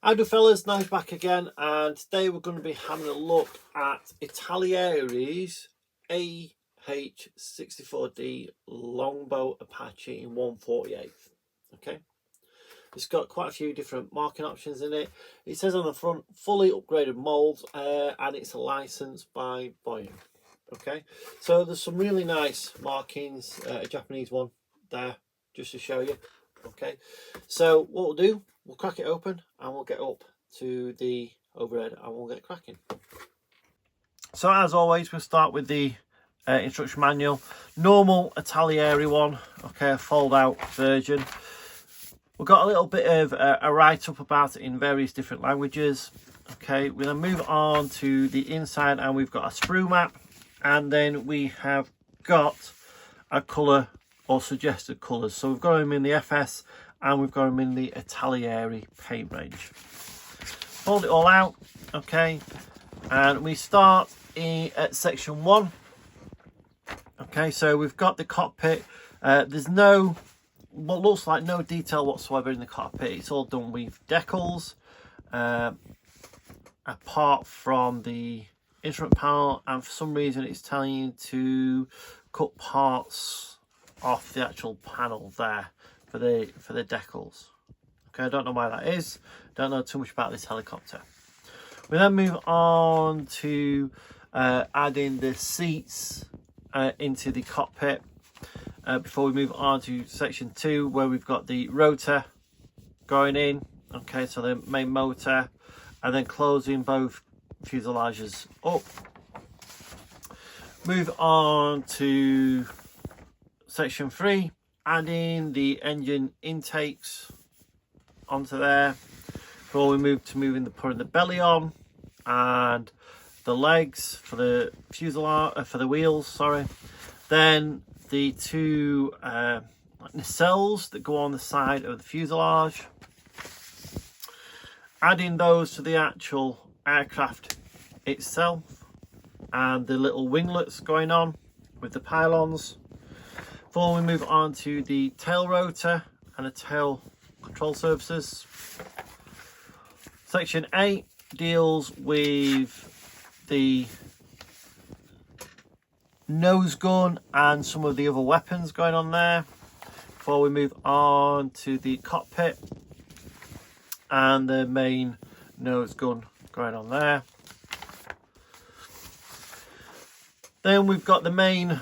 Hi do fellas, nice back again, and today we're going to be having a look at Italeri's AH-64D longbow Apache in 1/48. Okay, it's got quite a few different marking options in it. It says on the front, fully upgraded molds, and it's licensed by Boeing. Okay, so there's some really nice markings, a Japanese one there, just to show you. Okay, so what we'll do, we'll crack it open and we'll get up to the overhead and we'll get cracking. So as always, we'll start with the instruction manual. Normal Italeri one, okay, a fold out version. We've got a little bit of a write-up about it in various different languages. Okay, we then move on to the inside and we've got a sprue map, and then we have got a colour or suggested colours. So we've got them in the FS and we've got them in the Italeri paint range. Fold it all out, okay, and we start at section 1. Okay, so we've got the cockpit. There's no, what looks like no detail whatsoever in the cockpit. It's all done with decals, apart from the instrument panel, and for some reason it's telling you to cut parts off the actual panel there for the decals. Okay, I don't know why that is. Don't know too much about this helicopter. We then move on to adding the seats into the cockpit before we move on to section 2, where we've got the rotor going in. Okay, so the main motor, and then closing both fuselages up. Move on to section 3, adding the engine intakes onto there before we move to putting the belly on and the legs for the fuselage, for the wheels, sorry. Then the two nacelles that go on the side of the fuselage, adding those to the actual aircraft itself, and the little winglets going on with the pylons. Before we move on to the tail rotor and the tail control surfaces. Section 8 deals with the nose gun and some of the other weapons going on there. Before we move on to the cockpit and the main nose gun going on there. Then we've got the main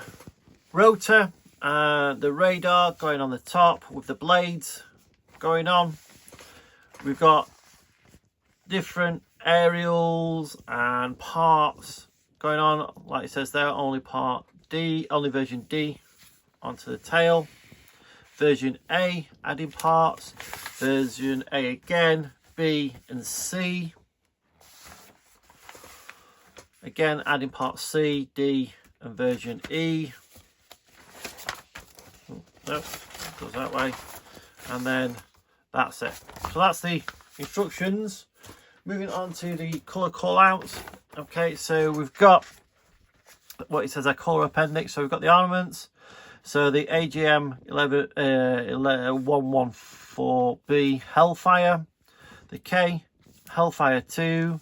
rotor and the radar going on the top with the blades going on. We've got different aerials and parts going on, like it says there, only part D, only version D onto the tail. Version A adding parts, version A again, B and C. Again adding parts C, D and version E. Nope, goes that way, and then that's it. So that's the instructions. Moving on to the colour callouts. Okay, so we've got what it says a colour appendix. So we've got the armaments. So the AGM 114B Hellfire, the K Hellfire 2,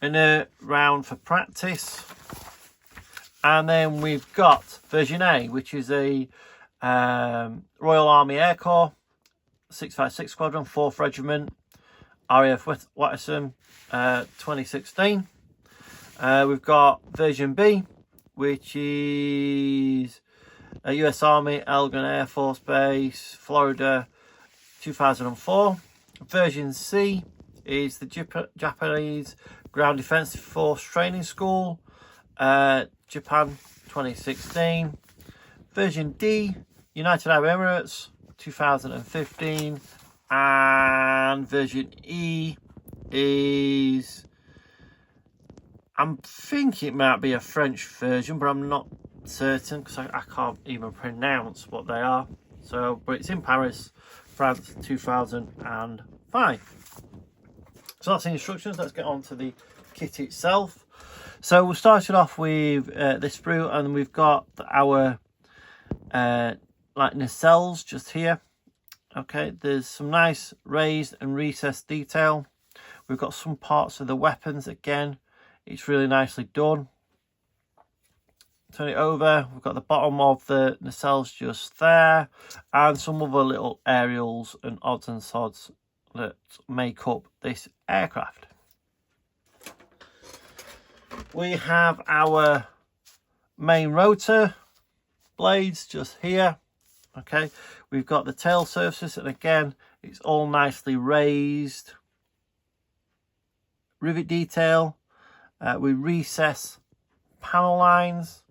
inert round for practice, and then we've got version A, which is a Royal Army Air Corps 656 Squadron 4th Regiment, RAF Watterson, 2016. We've got version B, which is a US Army Elgin Air Force Base, Florida, 2004. Version C is the Japanese Ground Defense Force Training School, Japan, 2016. Version D, United Arab Emirates, 2015. And version E is, I think it might be a French version, but I'm not certain because I can't even pronounce what they are. So, but it's in Paris, France, 2005. So that's the instructions. Let's get on to the kit itself. So we'll start it off with this sprue, and we've got our like nacelles just here. Okay, there's some nice raised and recessed detail. We've got some parts of the weapons again. It's really nicely done. Turn it over. We've got the bottom of the nacelles just there, and some other little aerials and odds and sods that make up this aircraft. We have our main rotor blades just here. Okay, we've got the tail surface, and again, it's all nicely raised. Rivet detail. We recess panel lines.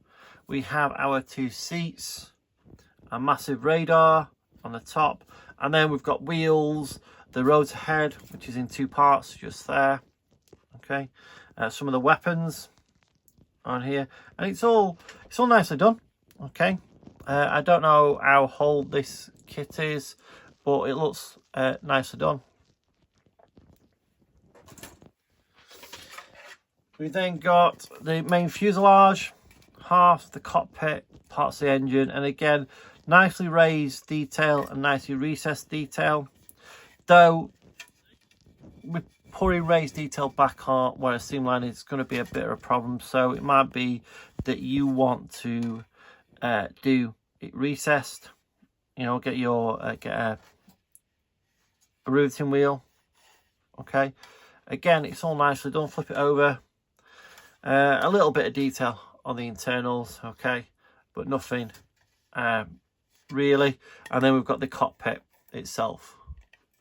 We have our 2 seats, a massive radar on the top, and then we've got wheels, the rotor head, which is in 2 parts just there. Okay, some of the weapons on here, and it's all nicely done. Okay, I don't know how old this kit is, but it looks nicely done. We then got the main fuselage, half the cockpit, parts of the engine, and again, nicely raised detail and nicely recessed detail. Though, with putting raised detail back on where a seamline is going to be a bit of a problem, so it might be that you want to do it recessed. You know, get a riveting wheel. Okay, again, it's all nicely done. Flip it over. A little bit of detail on the internals, okay, but nothing really. And then we've got the cockpit itself.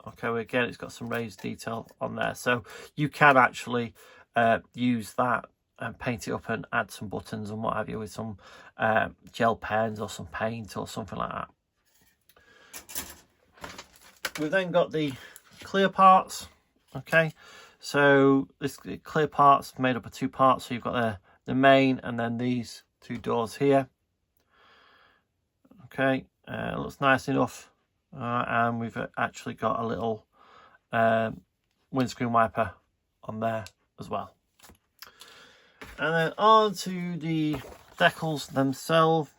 Okay, well, again, it's got some raised detail on there, so you can actually use that and paint it up and add some buttons and what have you with some gel pens or some paint or something like that. We've then got the clear parts. Okay, so this clear parts made up of 2 parts. So you've got the main and then these 2 doors here. Okay, looks nice enough, and we've actually got a little windscreen wiper on there as well. And then on to the decals themselves.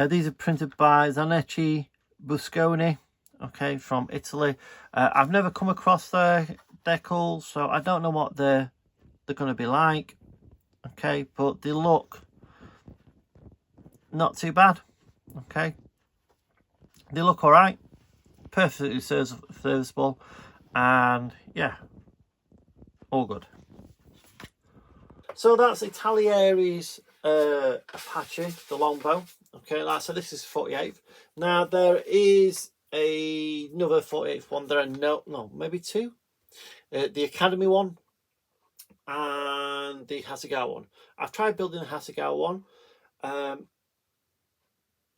These are printed by Zanetti Busconi, okay, from Italy. I've never come across their decals, so I don't know what they're going to be like. Okay, but they look not too bad. Okay, they look all right, perfectly serviceable, and yeah, all good. So that's Italeri's Apache, the longbow. Okay, like I said, this is 48th. Now there is another 48th one. There are no, maybe 2. The Academy one and the Hasegawa one. I've tried building the Hasegawa one,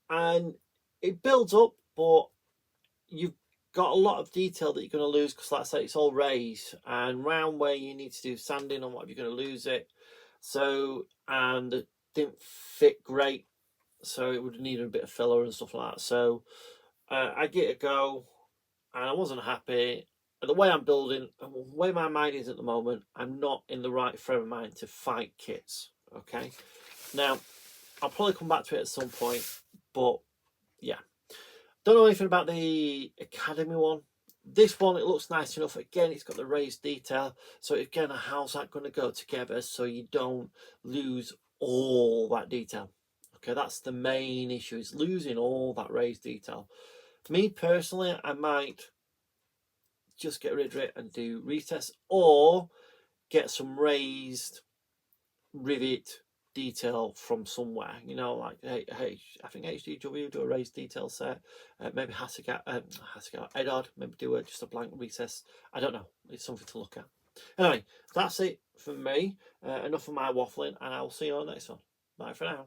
and it builds up, but you've got a lot of detail that you're going to lose because, like I say, it's all raised, and round where you need to do sanding and what, you're going to lose it. So, and it didn't fit great, so it would have needed a bit of filler and stuff like that. So I gave it a go, and I wasn't happy. The way I'm building, the way my mind is at the moment, I'm not in the right frame of mind to fight kits. Okay, now I'll probably come back to it at some point, but yeah, don't know anything about the Academy one. This one, it looks nice enough. Again, it's got the raised detail, so again, how's that going to go together so you don't lose all that detail? Okay, that's the main issue, is losing all that raised detail. Me personally, I might just get rid of it and do retest, or get some raised rivet detail from somewhere, you know, like hey, I think HDW do a raised detail set, maybe Hasegawa, Edard maybe do just a blank recess. I don't know, it's something to look at. Anyway, that's it from me. Enough of my waffling, and I will see you on the next one. Bye for now.